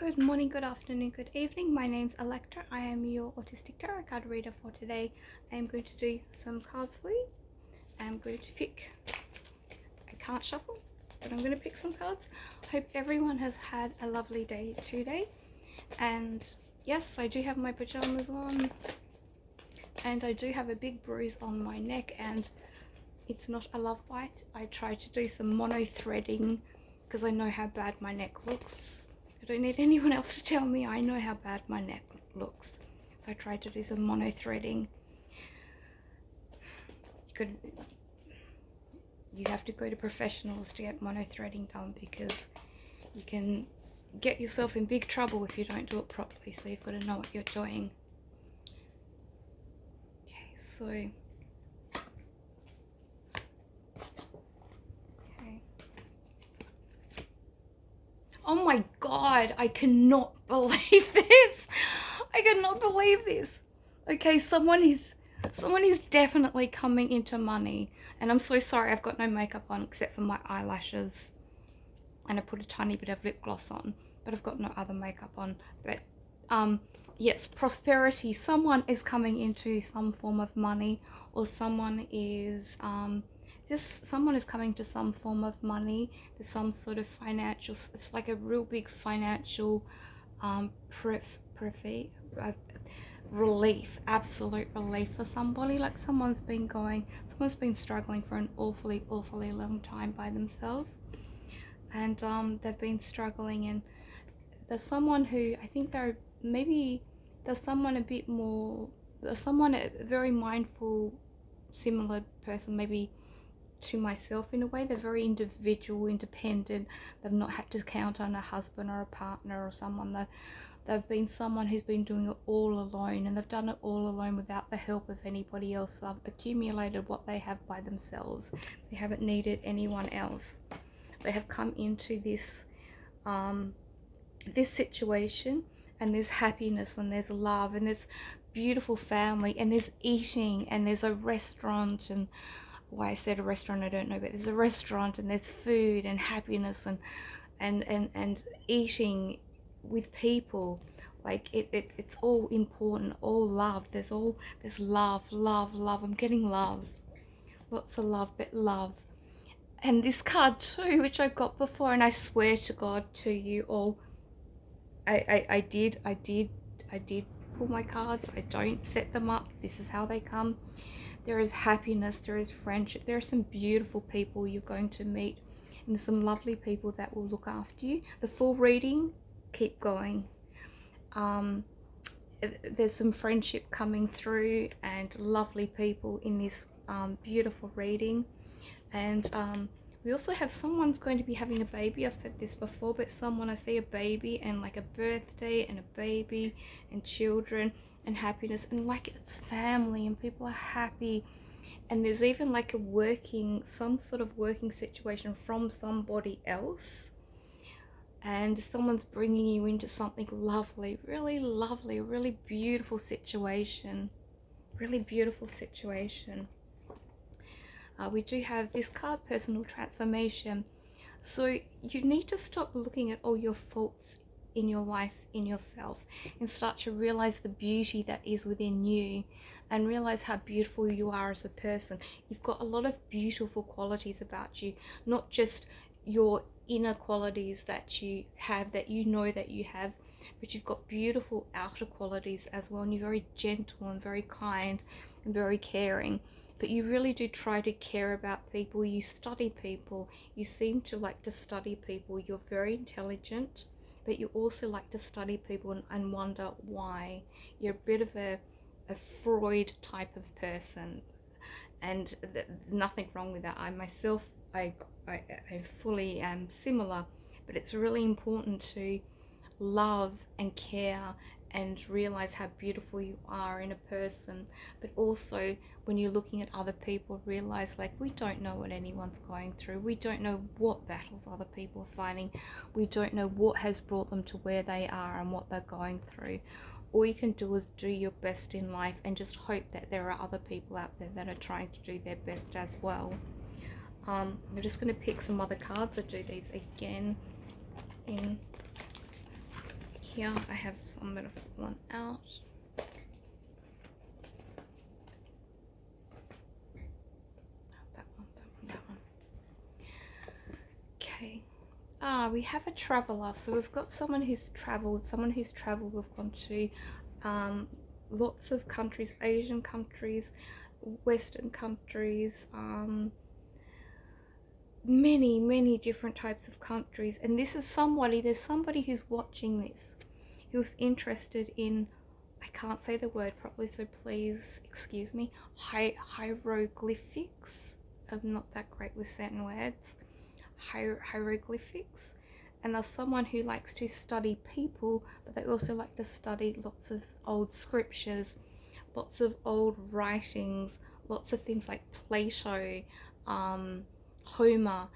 Good morning, good afternoon, good evening. My name's Electra. I am your autistic tarot card reader for today. I am going to do some cards for you. I'm going to pick. I can't shuffle, but I'm going to pick some cards. Hope everyone has had a lovely day today. And yes, I do have my pajamas on. And I do have a big bruise on my neck, and it's not a love bite. I tried to do some mono threading because I know how bad my neck looks. I don't need anyone else to tell me. I know how bad my neck looks. So I tried to do some mono threading. You have to go to professionals to get mono threading done, because you can get yourself in big trouble if you don't do it properly. So you've got to know what you're doing. Okay, so oh my god, I cannot believe this. I cannot believe this. Okay, someone is definitely coming into money. And I'm so sorry, I've got no makeup on except for my eyelashes. And I put a tiny bit of lip gloss on, but I've got no other makeup on. But yes, prosperity. Someone is coming into some form of money, or someone is someone is coming to some form of money. There's some sort of financial, it's like a real big financial relief, absolute relief for somebody. Like someone's been struggling for an awfully long time by themselves, and they've been struggling, and there's someone who I think there's someone a very mindful, similar person maybe to myself in a way. They're very individual, independent. They've not had to count on a husband or a partner or someone. They've been someone who's been doing it all alone, and they've done it all alone without the help of anybody else. They've accumulated what they have by themselves. They haven't needed anyone else. They have come into this this situation, and there's happiness, and there's love, and there's beautiful family, and there's eating, and there's a restaurant. And why I said a restaurant I don't know, but there's a restaurant, and there's food and happiness, and eating with people. Like it's all important, all love. There's love. I'm getting love, lots of love, but love. And this card too, which I got before, and I swear to God to you all, I did pull my cards. I don't set them up. This is how they come. There is happiness, there is friendship, there are some beautiful people you're going to meet, and some lovely people that will look after you. The full reading, keep going. There's some friendship coming through, and lovely people in this beautiful reading. And we also have someone's going to be having a baby. I've said this before, but I see a baby, and like a birthday and a baby and children and happiness, and like it's family, and people are happy. And there's even like some sort of working situation from somebody else, and someone's bringing you into something lovely, really beautiful situation. We do have this card, personal transformation. So you need to stop looking at all your faults in your life, in yourself, and start to realize the beauty that is within you, and realize how beautiful you are as a person. You've got a lot of beautiful qualities about you, not just your inner qualities that you have, that you know that you have, but you've got beautiful outer qualities as well. And you're very gentle and very kind and very caring. But you really do try to care about people. You study people. You seem to like to study people. You're very intelligent, but you also like to study people and wonder why. You're a bit of a Freud type of person, and there's nothing wrong with that. I myself, I fully am similar, but it's really important to love and care and realize how beautiful you are in a person. But also, when you're looking at other people, realize like we don't know what anyone's going through. We don't know what battles other people are fighting. We don't know what has brought them to where they are and what they're going through. All you can do is do your best in life, and just hope that there are other people out there that are trying to do their best as well. I'm just going to pick some other cards. I do these again in here I have some that have fallen out. That one, that one, that one. Okay. We have a traveler. So we've got someone who's traveled. We've gone to lots of countries, Asian countries, Western countries, many different types of countries. And this is there's somebody who's watching this, who's interested in, I can't say the word properly, so please excuse me, hieroglyphics. I'm not that great with certain words. Hieroglyphics. And there's someone who likes to study people, but they also like to study lots of old scriptures, lots of old writings, lots of things like Plato, Homer,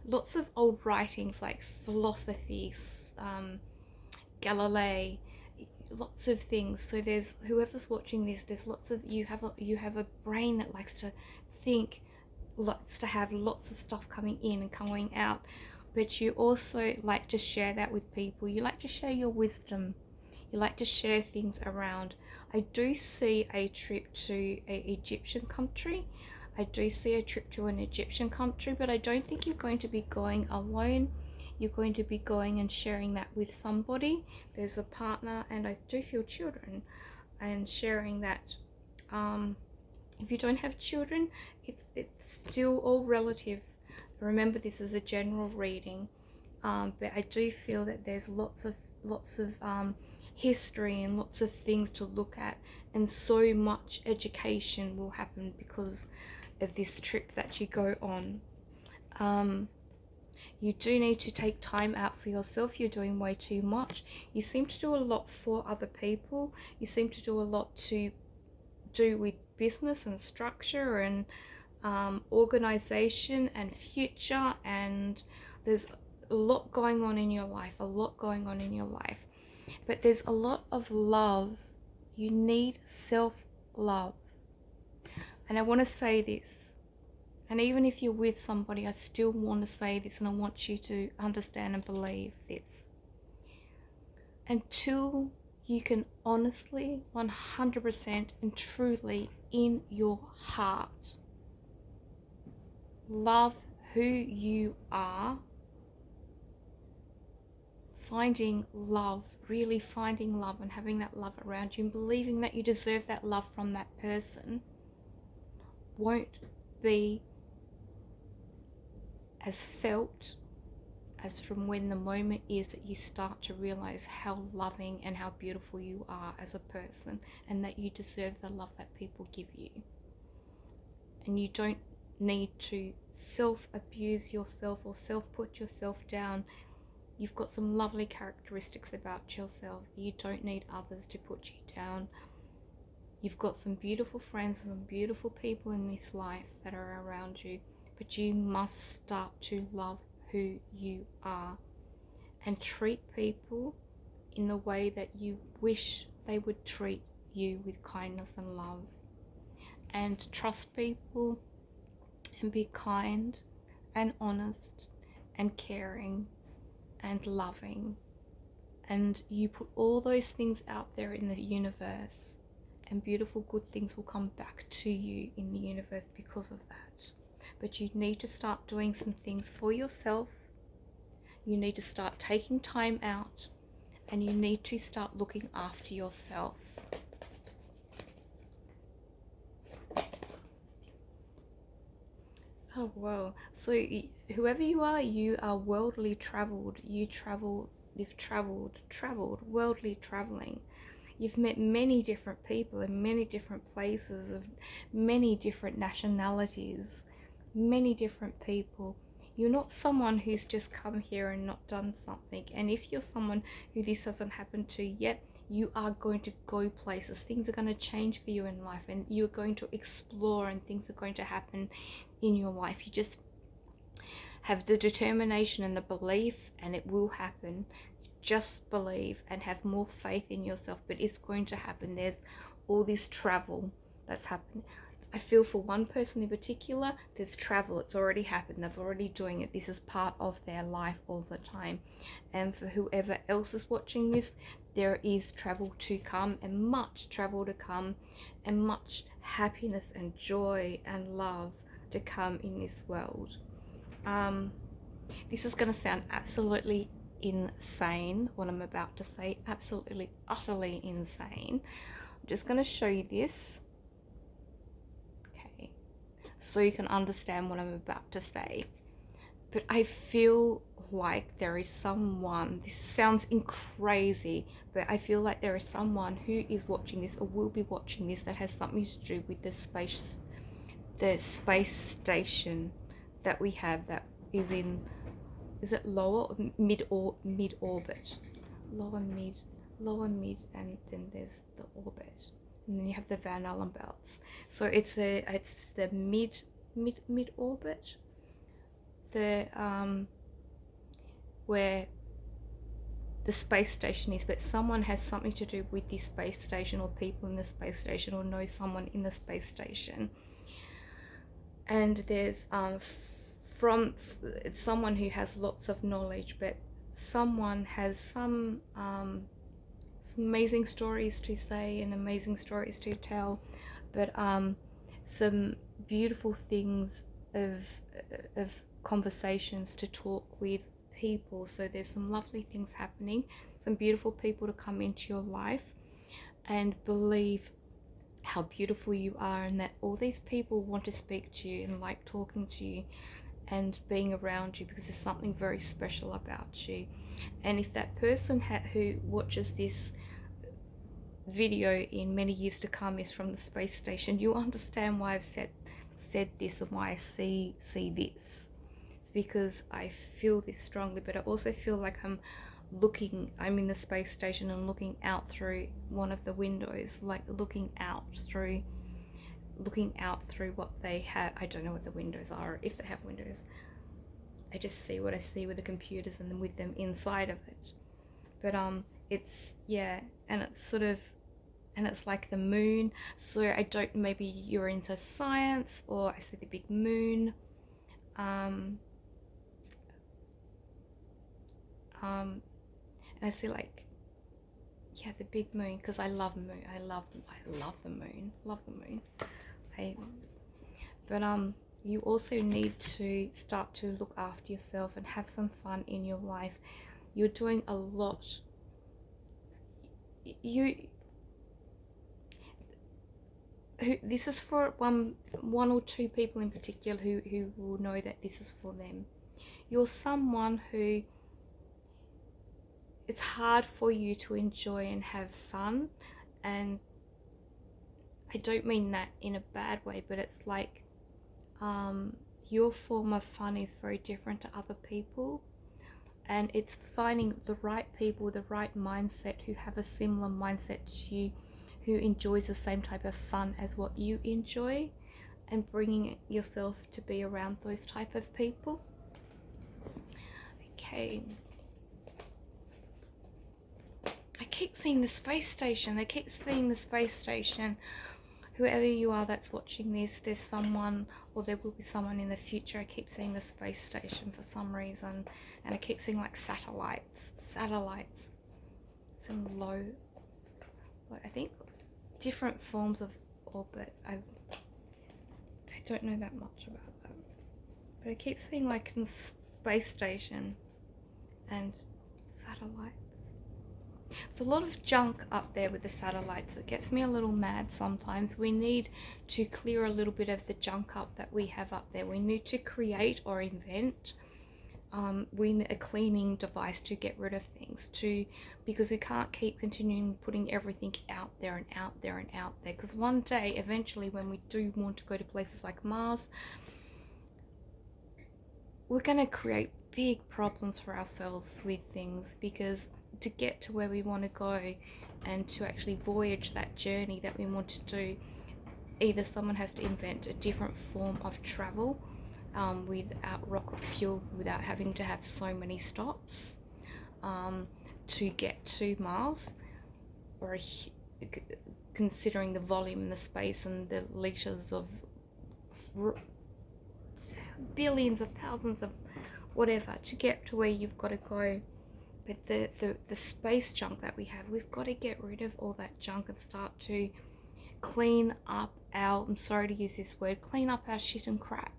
lots of old writings like philosophy, Galilei, lots of things. So there's whoever's watching this, there's lots of you have a brain that likes to think, likes to have lots of stuff coming in and coming out, but you also like to share that with people. You like to share your wisdom. You like to share things around. I do see a trip to an Egyptian country. I do see a trip to an Egyptian country, but I don't think you're going to be going alone. You're going to be going and sharing that with somebody. There's a partner, and I do feel children, and sharing that. If you don't have children, it's still all relative. Remember, this is a general reading, but I do feel that there's lots of history and lots of things to look at, and so much education will happen because of this trip that you go on. You do need to take time out for yourself. You're doing way too much. You seem to do a lot for other people. You seem to do a lot to do with business and structure and organization and future, and there's a lot going on in your life, but there's a lot of love. You need self-love. And I want to say this, and even if you're with somebody, I still want to say this, and I want you to understand and believe this. Until you can honestly, 100% and truly in your heart love who you are, finding love, really finding love and having that love around you and believing that you deserve that love from that person, won't be as felt as from when the moment is that you start to realize how loving and how beautiful you are as a person, and that you deserve the love that people give you. And you don't need to self-abuse yourself or self-put yourself down. You've got some lovely characteristics about yourself. You don't need others to put you down. You've got some beautiful friends and some beautiful people in this life that are around you, but you must start to love who you are and treat people in the way that you wish they would treat you, with kindness and love. And trust people and be kind and honest and caring and loving. And you put all those things out there in the universe, and beautiful good things will come back to you in the universe because of that. But you need to start doing some things for yourself. You need to start taking time out, and you need to start looking after yourself. Oh wow. So whoever you are worldly traveled. You've traveled, worldly traveling. You've met many different people in many different places of many different nationalities, many different people. You're not someone who's just come here and not done something. And if you're someone who this hasn't happened to yet, you are going to go places. Things are going to change for you in life, and you're going to explore, and things are going to happen in your life. You just have the determination and the belief, and it will happen. Just believe and have more faith in yourself, but it's going to happen. There's all this travel that's happening. I feel for one person in particular, there's travel. It's already happened. They're already doing it. This is part of their life all the time. And for whoever else is watching this, there is travel to come, and much travel to come, and much happiness and joy and love to come in this world. This is going to sound absolutely insane, what I'm about to say. Absolutely, utterly insane. I'm just going to show you this. Okay. So you can understand what I'm about to say. But I feel like there is someone, this sounds crazy, but I feel like there is someone who is watching this or will be watching this that has something to do with the space station that we have, that is in, is it lower or mid orbit? Lower mid, and then there's the orbit, and then you have the Van Allen belts. So it's the mid orbit, the where the space station is, but someone has something to do with the space station, or people in the space station, or knows someone in the space station. And there's it's someone who has lots of knowledge, but someone has some amazing stories to say and amazing stories to tell, but some beautiful things of conversations to talk with people. So there's some lovely things happening, some beautiful people to come into your life, and believe how beautiful you are, and that all these people want to speak to you and like talking to you and being around you, because there's something very special about you. And if that person who watches this video in many years to come is from the space station, you understand why I've said this and why I see this. It's because I feel this strongly, but I also feel like I'm in the space station and looking out through one of the windows, like looking out through what they have. I don't know what the windows are, if they have windows. I just see what I see with the computers and then with them inside of it. But it's, yeah, and it's sort of, and it's like the moon. So I don't, maybe you're into science, or I see the big moon. And I see, like, yeah, the big moon, because I love moon. I love the moon. Love the moon. But you also need to start to look after yourself and have some fun in your life. You're doing a lot. This is for one or two people in particular who will know that this is for them. You're someone who, it's hard for you to enjoy and have fun, and I don't mean that in a bad way, but it's like your form of fun is very different to other people, and it's finding the right people, the right mindset, who have a similar mindset to you, who enjoys the same type of fun as what you enjoy, and bringing yourself to be around those type of people. Okay. I keep seeing the space station. They keep seeing the space station. Whoever you are that's watching this, there's someone, or there will be someone in the future. I keep seeing the space station for some reason, and I keep seeing like satellites. Some low, I think, different forms of orbit. I don't know that much about that, but I keep seeing like in space station and satellites. There's a lot of junk up there with the satellites. It gets me a little mad sometimes. We need to clear a little bit of the junk up that we have up there. We need to create or invent we need a cleaning device to get rid of things, because we can't keep continuing putting everything out there and out there and out there, because one day eventually when we do want to go to places like Mars, we're going to create big problems for ourselves with things, because to get to where we want to go and to actually voyage that journey that we want to do, either someone has to invent a different form of travel without rocket fuel, without having to have so many stops to get to Mars, or considering the volume and the space and the liters of billions of thousands of whatever to get to where you've got to go. But the space junk that we have, we've got to get rid of all that junk and start to clean up our, I'm sorry to use this word, clean up our shit and crap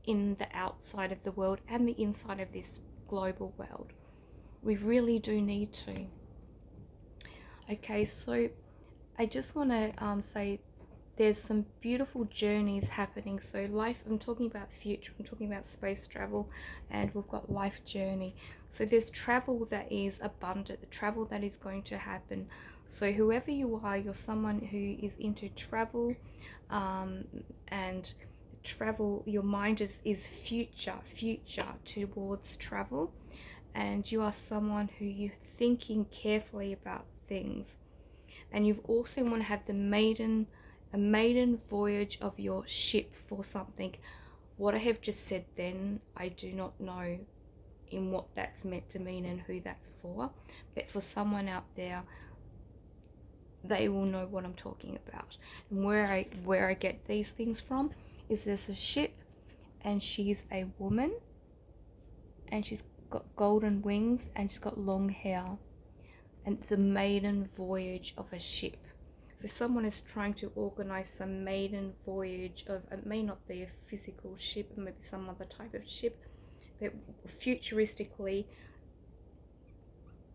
in the outside of the world and the inside of this global world. We really do need to. Okay, so I just want to say there's some beautiful journeys happening. So life, I'm talking about future, I'm talking about space travel, and we've got life journey. So there's travel that is abundant, the travel that is going to happen. So whoever you are, you're someone who is into travel, and travel, your mind is future towards travel, and you are someone who you're thinking carefully about things, and you've also want to have a maiden voyage of your ship for something. What I have just said then, I do not know in what that's meant to mean and who that's for, but for someone out there, they will know what I'm talking about. And where I get these things from is there's a ship, and she's a woman, and she's got golden wings, and she's got long hair, and it's a maiden voyage of a ship. So someone is trying to organize some maiden voyage of, it may not be a physical ship, it may be some other type of ship, but futuristically,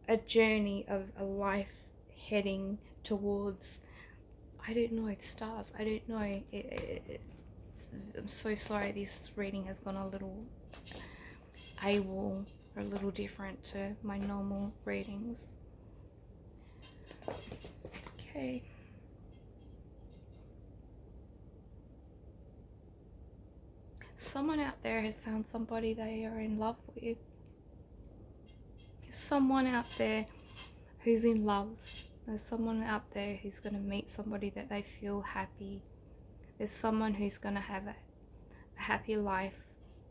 a journey of a life heading towards, I don't know, it's stars, I don't know. I'm so sorry, this reading has gone a little AWOL, or a little different to my normal readings. Okay. Someone out there has found somebody they are in love with. There's someone out there who's in love. There's someone out there who's going to meet somebody that they feel happy. There's someone who's going to have a happy life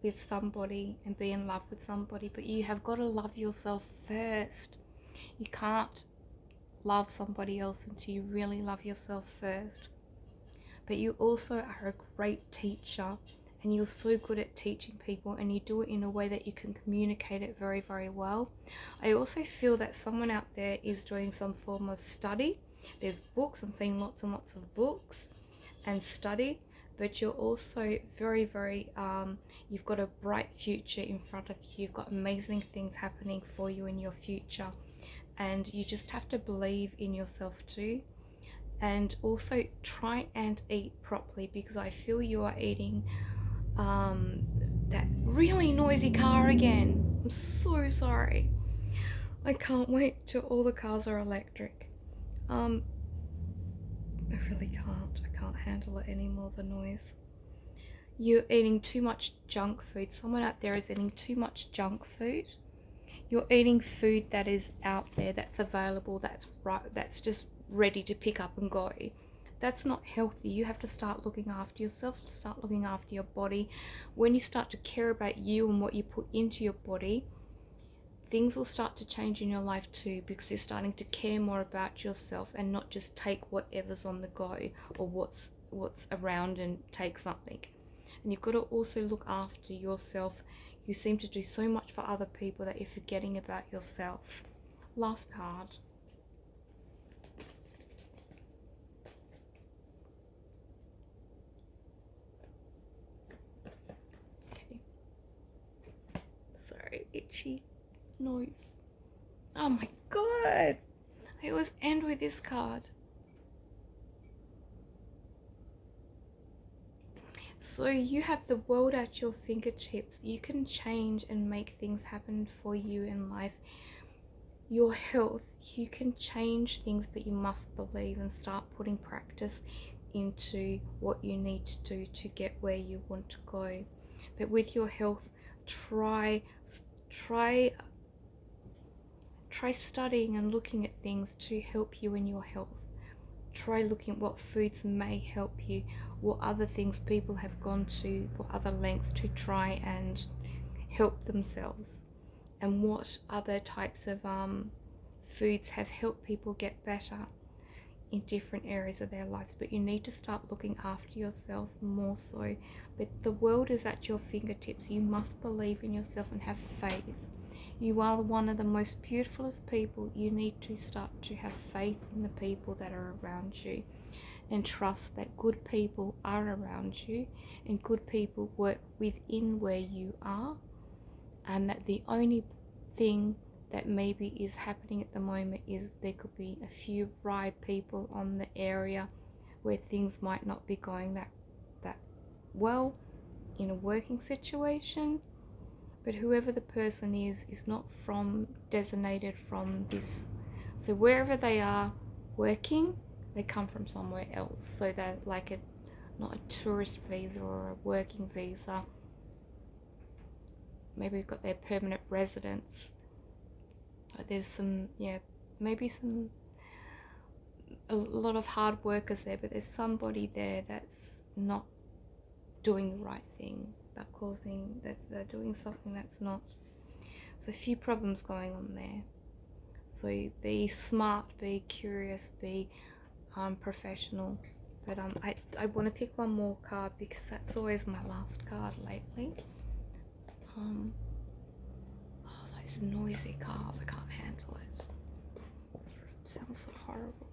with somebody and be in love with somebody. But you have got to love yourself first. You can't love somebody else until you really love yourself first. But you also are a great teacher, and you're so good at teaching people, and you do it in a way that you can communicate it very, very well. I also feel that someone out there is doing some form of study. There's books, I'm seeing lots and lots of books and study, but you're also very, very, you've got a bright future in front of you. You've got amazing things happening for you in your future, and you just have to believe in yourself too. And also try and eat properly, because I feel you are eating that really noisy car again. I'm so sorry. I can't wait till all the cars are electric. I really can't. I can't handle it anymore, the noise. You're eating too much junk food. Someone out there is eating too much junk food. You're eating food that is out there, that's available, that's right, that's just ready to pick up and go. That's not healthy. You have to start looking after yourself, start looking after your body. When you start to care about you and what you put into your body, things will start to change in your life too, because you're starting to care more about yourself and not just take whatever's on the go or what's around and take something. And you've got to also look after yourself. You seem to do so much for other people that you're forgetting about yourself. Last card. Okay. Sorry, itchy noise. Oh my god! I always end with this card. So you have the world at your fingertips. You can change and make things happen for you in life. Your health, you can change things, but you must believe and start putting practice into what you need to do to get where you want to go. But with your health, try studying and looking at things to help you in your health. Try looking at what foods may help you, what other things people have gone to, what other lengths to try and help themselves, and what other types of foods have helped people get better. in different areas of their lives, but you need to start looking after yourself more so. But the world is at your fingertips. You must believe in yourself and have faith. You are one of the most beautifulest people. You need to start to have faith in the people that are around you, and trust that good people are around you and good people work within where you are, and that the only thing that maybe is happening at the moment is there could be a few right people on the area where things might not be going that well in a working situation. But whoever the person is not from designated from this. So wherever they are working, they come from somewhere else. So they're like a not a tourist visa or a working visa. Maybe they've got their permanent residence. But there's some, yeah, maybe some, a lot of hard workers there, but there's somebody there that's not doing the right thing, that causing, that they're doing something that's not. So a few problems going on there. So be smart, be curious, be professional. But I want to pick one more card because that's always my last card lately. Oh, those noisy cars, I can't handle it. It sounds so horrible.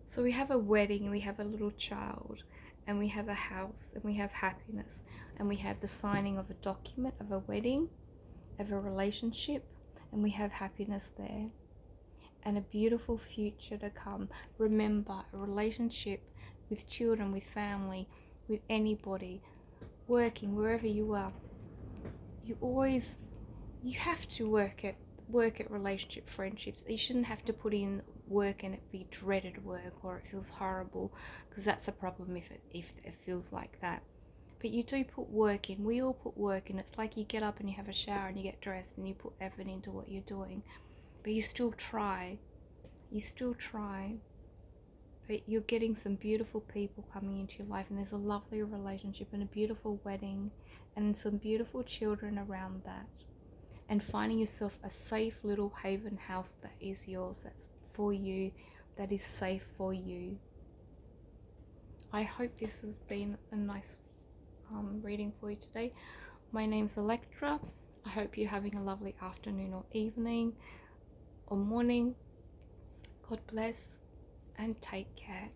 So we have a wedding, and we have a little child, and we have a house, and we have happiness, and we have the signing of a document of a wedding, of a relationship, and we have happiness there, and a beautiful future to come. Remember, a relationship with children, with family, with anybody, working, wherever you are, you have to work at relationship, friendships. You shouldn't have to put in work and it be dreaded work or it feels horrible, because that's a problem if it feels like that. But you do put work in. We all put work in. It's like you get up and you have a shower and you get dressed and you put effort into what you're doing, but you still try. But you're getting some beautiful people coming into your life, and there's a lovely relationship and a beautiful wedding and some beautiful children around that, and finding yourself a safe little haven house that is yours, that's for you, that is safe for you. I hope this has been a nice reading for you today. My name's Electra. I hope you're having a lovely afternoon or evening or morning. God bless and take care.